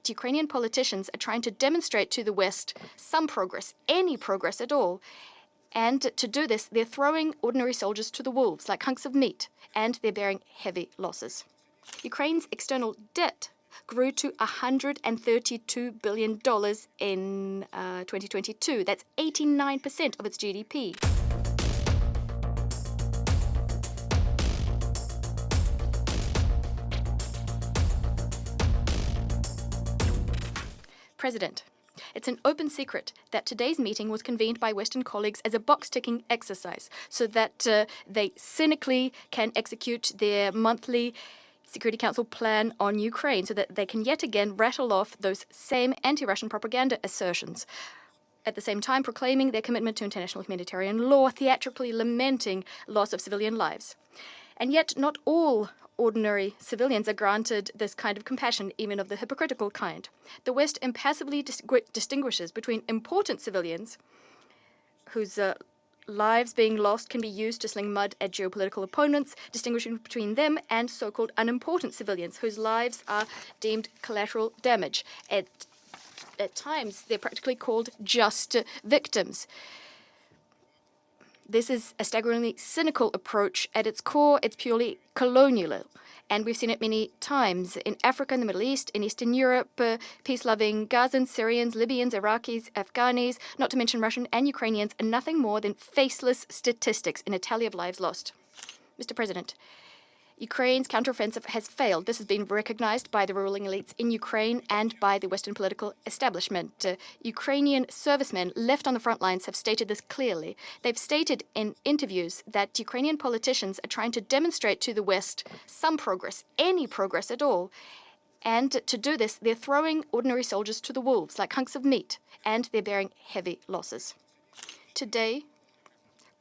that Ukrainian politicians are trying to demonstrate to the West some progress, any progress at all. And to do this, they're throwing ordinary soldiers to the wolves like hunks of meat, and they're bearing heavy losses. Ukraine's external debt grew to $132 billion in 2022. That's 89% of its GDP. President, it's an open secret that today's meeting was convened by Western colleagues as a box-ticking exercise so that they cynically can execute their monthly Security Council plan on Ukraine so that they can yet again rattle off those same anti-Russian propaganda assertions, at the same time proclaiming their commitment to international humanitarian law, theatrically lamenting loss of civilian lives. And yet not all ordinary civilians are granted this kind of compassion, even of the hypocritical kind. The West impassively distinguishes between important civilians whose lives being lost can be used to sling mud at geopolitical opponents, distinguishing between them and so-called unimportant civilians whose lives are deemed collateral damage. At times, they're practically called just victims. This is a staggeringly cynical approach. At its core, it's purely colonial. And we've seen it many times in Africa, in the Middle East, in Eastern Europe, peace-loving Gazans, Syrians, Libyans, Iraqis, Afghanis, not to mention Russian and Ukrainians, are nothing more than faceless statistics in a tally of lives lost. Mr. President, Ukraine's counteroffensive has failed. This has been recognized by the ruling elites in Ukraine and by the Western political establishment. Ukrainian servicemen left on the front lines have stated this clearly. They've stated in interviews that Ukrainian politicians are trying to demonstrate to the West some progress, any progress at all. And to do this, they're throwing ordinary soldiers to the wolves like hunks of meat, and they're bearing heavy losses. Today,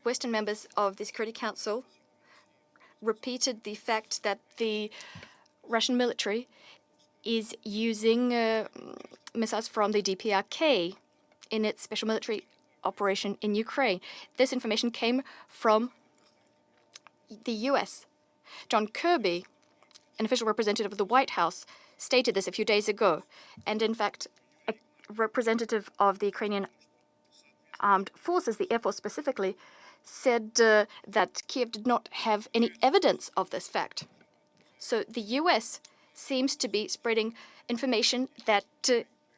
Western members of the Security Council repeated the fact that the Russian military is using missiles from the DPRK in its special military operation in Ukraine. This information came from the US. John Kirby, an official representative of the White House, stated this a few days ago. And in fact, a representative of the Ukrainian armed forces, the Air Force specifically, said that Kyiv did not have any evidence of this fact. So the US seems to be spreading information that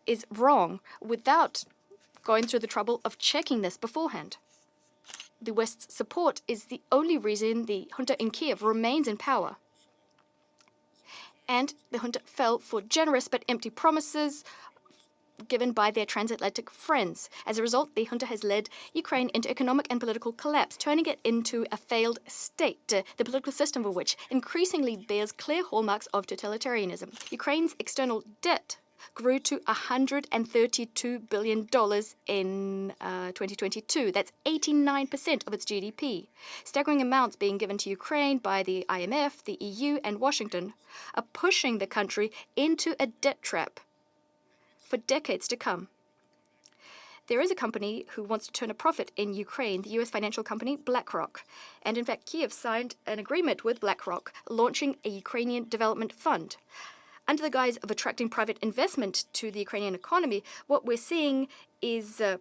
is wrong without going through the trouble of checking this beforehand. The West's support is the only reason the junta in Kyiv remains in power. And the junta fell for generous but empty promises given by their transatlantic friends. As a result, the junta has led Ukraine into economic and political collapse, turning it into a failed state, the political system of which increasingly bears clear hallmarks of totalitarianism. Ukraine's external debt grew to $132 billion in 2022. That's 89% of its GDP. Staggering amounts being given to Ukraine by the IMF, the EU, and Washington are pushing the country into a debt trap for decades to come. There is a company who wants to turn a profit in Ukraine, the US financial company BlackRock. And in fact, Kyiv signed an agreement with BlackRock, launching a Ukrainian development fund. Under the guise of attracting private investment to the Ukrainian economy, what we're seeing is a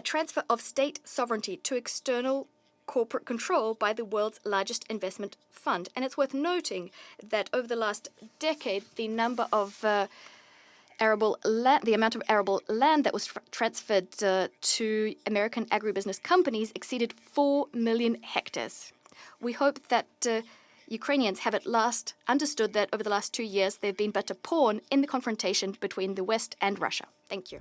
transfer of state sovereignty to external corporate control by the world's largest investment fund. And it's worth noting that over the last decade, the number of the amount of arable land that was transferred to American agribusiness companies exceeded 4 million hectares. We hope that Ukrainians have at last understood that over the last 2 years they've been but a pawn in the confrontation between the West and Russia. Thank you.